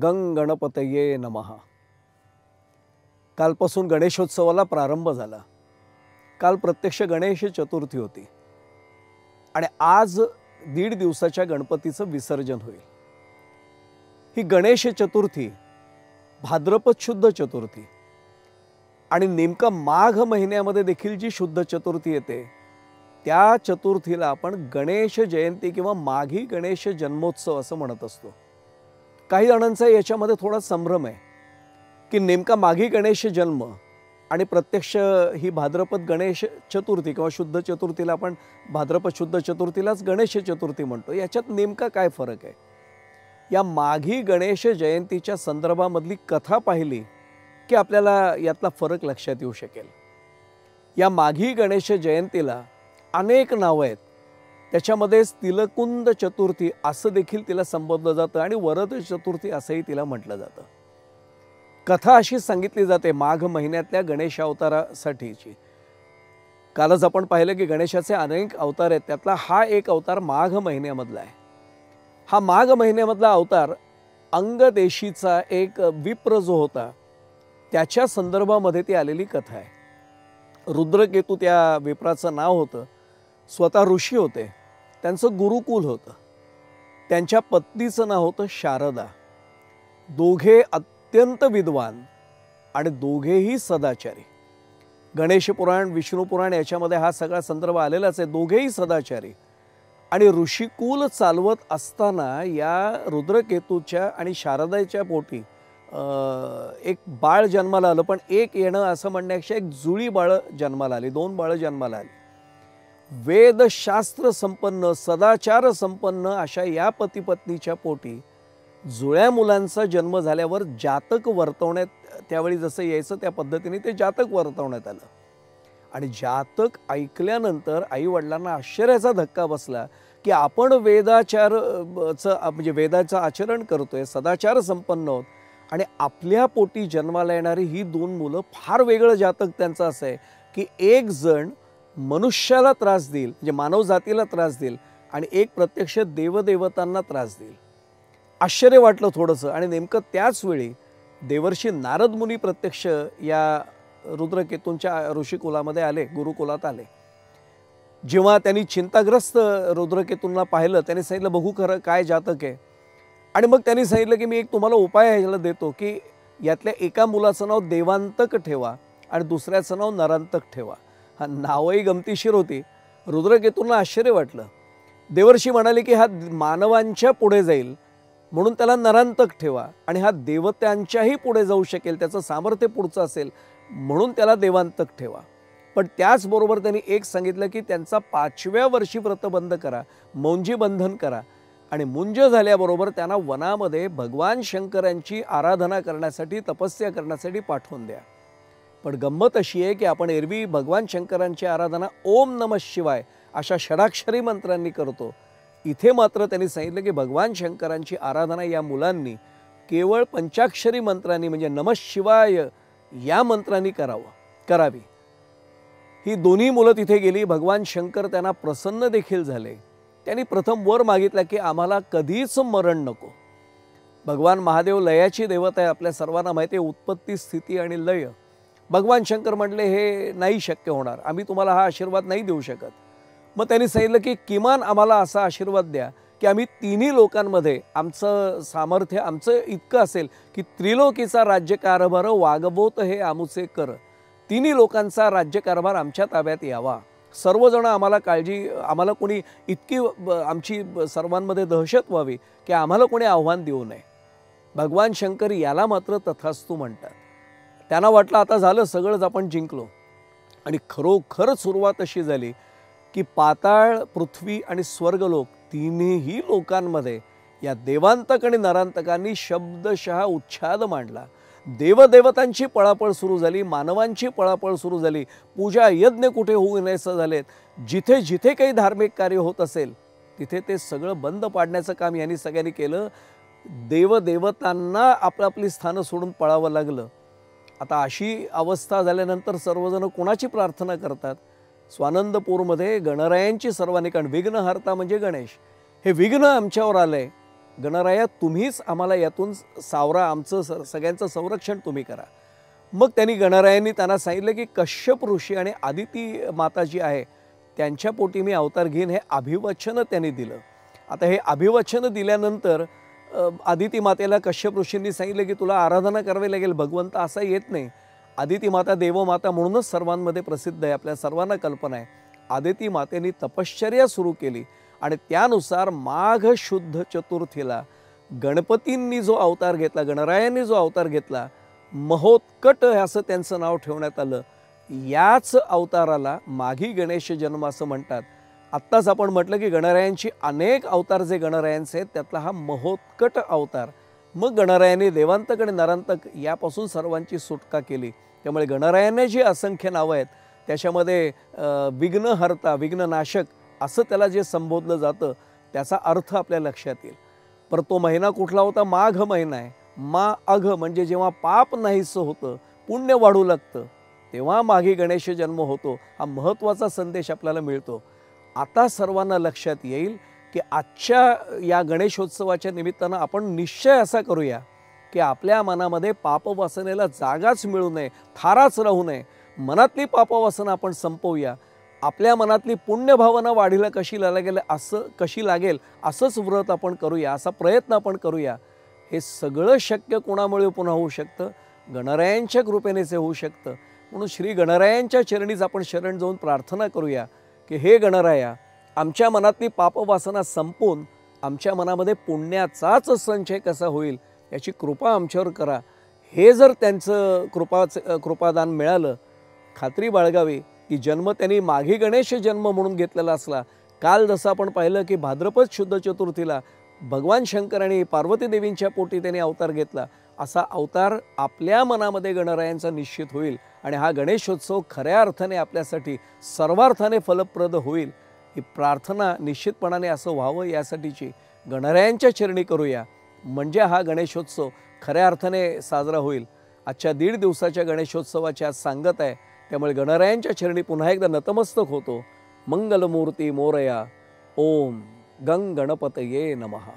गंग गणपतये नमः। कालपासून गणेशोत्सवाला प्रारंभ झाला। काल प्रत्यक्ष गणेश चतुर्थी होती आणि आज 1.5 दिवसाच्या गणपतीचं विसर्जन होईल। ही गणेश चतुर्थी भाद्रपद शुद्ध चतुर्थी आणि नेमका माघ महिन्यामध्ये देखील जी शुद्ध चतुर्थी येते त्या चतुर्थीला आपण गणेश जयंती किंवा माघी गणेश जन्मोत्सव असं म्हणत असतो। काही जणांचा याच्यामध्ये थोडा संभ्रम आहे की नेमका माघी गणेश जन्म आणि प्रत्यक्ष ही भाद्रपद गणेश चतुर्थी किंवा शुद्ध चतुर्थीला आपण भाद्रपद शुद्ध चतुर्थीलाच गणेश चतुर्थी म्हणतो, याच्यात नेमका काय फरक आहे। या माघी गणेश जयंतीच्या संदर्भामधली कथा पाहिली की आपल्याला यातला फरक लक्षात येऊ शकेल। या माघी गणेश जयंतीला अनेक नावं आहेत, त्याच्यामध्ये तिलकुंद चतुर्थी असं देखील तिला संबोधलं जातं आणि वरद चतुर्थी असंही तिला म्हटलं जातं। कथा अशी सांगितली जाते माघ महिन्यातल्या गणेश अवतारासाठीची। कालच आपण पाहिलं की गणेशाचे अनेक अवतार आहेत, त्यातला हा एक अवतार माघ महिन्यामधला आहे। हा माघ महिन्यामधला अवतार अंगदेशीचा एक विप्र जो होता त्याच्या संदर्भामध्ये ती आलेली कथा आहे। रुद्रकेतू त्या विप्राचं नाव होतं, स्वतः ऋषी होते, त्यांचं गुरुकुल होतं, त्यांच्या पत्नीचं नाव होतं शारदा। दोघे अत्यंत विद्वान आणि दोघेही सदाचारी। गणेश पुराण विष्णू पुराण याच्यामध्ये हा सगळा संदर्भ आलेलाच आहे। दोघेही सदाचारी आणि ऋषिकुल चालवत असताना या रुद्रकेतूच्या आणि शारदाच्या पोटी एक बाळ जन्माला आलं, पण एक येणं असं म्हणण्यापेक्षा एक जुळी बाळ जन्माला आली, 2 बाळ जन्माला आली। वेदशास्त्र संपन्न सदाचार संपन्न अशा या पती पत्नीच्या पोटी जुळ्या मुलांचा जन्म झाल्यावर जातक वर्तवण्यात त्यावेळी जसं यायचं त्या पद्धतीने ते जातक वर्तवण्यात आलं आणि जातक ऐकल्यानंतर आई वडिलांना आश्चर्याचा धक्का बसला की आपण वेदाचारचं म्हणजे वेदाचं आचरण करतोय, सदाचार संपन्न आहोत आणि आपल्या पोटी जन्माला येणारी ही 2 मुलं फार वेगळं जातक त्यांचं असं आहे की एक जण मनुष्याला त्रास देईल म्हणजे मानव जातीला त्रास देईल आणि एक प्रत्यक्ष देवदेवतांना त्रास देईल। आश्चर्य वाटलं थोडंसं आणि नेमकं त्याच वेळी देवर्षी नारद मुनी प्रत्यक्ष या रुद्रकेतूंच्या ऋषिकुलामध्ये आले, गुरुकुलात आले। जेव्हा त्यांनी चिंताग्रस्त रुद्रकेतूंना पाहिलं त्यांनी सांगितलं बघू खरं काय जातक आहे आणि मग त्यांनी सांगितलं की मी एक तुम्हाला उपाय ह्याला देतो की यातल्या एका मुलाचं नाव देवांतक ठेवा आणि दुसऱ्याचं नाव नरांतक ठेवा। हा नावही गमतीशीर होती। रुद्रकेतूंना आश्चर्य वाटलं। देवर्षी म्हणाले की हा मानवांच्या पुढे जाईल म्हणून त्याला नरांतक ठेवा आणि हा देवतांच्याही पुढे जाऊ शकेल, त्याचं सामर्थ्य पुढचं असेल म्हणून त्याला देवांतक ठेवा। पण त्याचबरोबर त्यांनी एक सांगितलं की त्यांचा 5व्या वर्षी व्रतबंध करा, मौंजी बंधन करा आणि मुंज झाल्याबरोबर त्यांना वनामध्ये भगवान शंकरांची आराधना करण्यासाठी तपस्या करण्यासाठी पाठवून द्या। पण गंमत अशी आहे की आपण एरवी भगवान शंकरांची आराधना ओम नमः शिवाय अशा षडाक्षरी मंत्रांनी करतो, इथे मात्र त्यांनी सांगितलं की भगवान शंकरांची आराधना या मुलांनी केवळ पंचाक्षरी मंत्रांनी म्हणजे नमः शिवाय या मंत्रांनी करावी। ही दोन्ही मुलं तिथे गेली। भगवान शंकर त्यांना प्रसन्न देखील झाले। त्यांनी प्रथम वर मागितला की आम्हाला कधीच मरण नको। भगवान महादेव लयाची देवता आहे, आपल्या सर्वांना माहिती आहे, उत्पत्ती स्थिती आणि लय। भगवान शंकर म्हटले हे नाही शक्य होणार, आम्ही तुम्हाला हा आशीर्वाद नाही देऊ शकत। मग त्यांनी सांगितलं की किमान आम्हाला असा आशीर्वाद द्या की आम्ही तिन्ही लोकांमध्ये आमचं सामर्थ्य आमचं इतकं असेल की त्रिलोकीचा राज्यकारभार वागवोत हे आमुचे कर। तिन्ही लोकांचा राज्यकारभार आमच्या ताब्यात यावा। सर्वजण आम्हाला आम्हाला कोणी इतकी आमची सर्वांमध्ये दहशत व्हावी की आम्हाला कोणी आव्हान देऊ नये। भगवान शंकर याला मात्र तथास्तु म्हणतात। त्यांना वाटलं आता झालं सगळंच आपण जिंकलो आणि खरोखर सुरुवात अशी झाली की पाताळ पृथ्वी आणि स्वर्गलोक तिन्ही लोकांमध्ये या देवांतक आणि नरांतकांनी शब्दशः उच्छाद मांडला। देवदेवतांची पळापळ सुरू झाली, मानवांची पळापळ सुरू झाली। पूजा यज्ञ कुठे होऊ नयेसे झालेत, जिथे जिथे काही धार्मिक कार्य होत असेल तिथे ते सगळं बंद पाडण्याचं काम यांनी सगळ्यांनी केलं। देवदेवतांना आपली स्थानं सोडून पळावं लागलं। आता अशी अवस्था झाल्यानंतर सर्वजण कोणाची प्रार्थना करतात? स्वानंदपूरमध्ये गणरायांची सर्वांनी, कारण विघ्नहर्ता म्हणजे गणेश, हे विघ्न आमच्यावर आलंय, गणराया तुम्हीच आम्हाला यातून सावरा, आमचं सगळ्यांचं संरक्षण तुम्ही करा. मग त्यांनी गणरायांनी त्यांना सांगितलं की कश्यप ऋषी आणि आदिती माता जी आहे त्यांच्या पोटी मी अवतार घेईन, हे अभिवचन त्यांनी दिलं. आता हे अभिवचन दिल्यानंतर आदिती मातेला कश्यप ऋषींनी सांगितलं की तुला आराधना करावी लागेल, भगवंत असा येत नाही. आदिती माता देवमाता म्हणूनच सर्वांमध्ये प्रसिद्ध आहे, आपल्या सर्वांना कल्पना आहे. आदिती मातेने तपश्चर्या सुरू केली आणि त्यानुसार माघ शुद्ध चतुर्थीला गणपतींनी जो अवतार घेतला, गणरायांनी जो अवतार घेतला, महोत्कट असं त्यांचं नाव ठेवण्यात आलं. याच अवताराला माघी गणेश जन्म असं म्हणतात. आत्ताच आपण म्हटलं की गणरायांची अनेक अवतार जे गणरायांचे आहेत त्यातला हा महोत्कट अवतार. मग गणरायांनी देवांतक आणि नरांतक यापासून सर्वांची सुटका केली. त्यामुळे गणरायांनी जी असंख्य नावं आहेत त्याच्यामध्ये विघ्नहर्ता, विघ्ननाशक असं त्याला जे संबोधलं जातं त्याचा अर्थ आपल्या लक्षात येईल. पर तो महिना कुठला होता? माघ महिना आहे. मा अघ म्हणजे जेव्हा पाप नाहीसं होतं, पुण्य वाढू लागतं, तेव्हा माघी गणेश जन्म होतो. हा महत्त्वाचा संदेश आपल्याला मिळतो. आता सर्वांना लक्षात येईल की आजच्या या गणेशोत्सवाच्या निमित्तानं आपण निश्चय असा करूया की आपल्या मनामध्ये पापवासनेला जागाच मिळू नये, थाराच राहू नये. मनातली पापवासना आपण संपवूया. आपल्या मनातली पुण्यभावना वाढीला कशी लागेल असंच व्रत आपण करूया, असा प्रयत्न आपण करूया. हे सगळं शक्य कोणामुळे पुन्हा होऊ शकतं? गणरायांच्या कृपेनेच होऊ शकतं. म्हणून श्री गणरायांच्या चरणीच आपण शरण जाऊन प्रार्थना करूया की हे गणराया, आमच्या मनातली पापवासना संपून आमच्या मनामध्ये पुण्याचाच संचय कसा होईल याची कृपा आमच्यावर करा. हे जर त्यांचं कृपादान मिळालं, खात्री बाळगावी की जन्म त्यांनी माघी गणेश जन्म म्हणून घेतलेला असला. काल जसं आपण पाहिलं की भाद्रपद शुद्ध चतुर्थीला भगवान शंकर आणि पार्वती देवींच्या पोटी त्यांनी अवतार घेतला, असा अवतार आपल्या मनामध्ये गणरायांचा निश्चित होईल आणि हा गणेशोत्सव खऱ्या अर्थाने आपल्यासाठी सर्वार्थाने फलप्रद होईल. ही प्रार्थना निश्चितपणाने असं व्हावं यासाठीची गणरायांच्या चरणी करूया, म्हणजे हा गणेशोत्सव खऱ्या अर्थाने साजरा होईल. आजच्या 1.5 दिवसाच्या गणेशोत्सवाची आज सांगत आहे, त्यामुळे गणरायांच्या चरणी पुन्हा एकदा नतमस्तक होतो. मंगलमूर्ती मोरया. ओम गंग गणपतये नमः.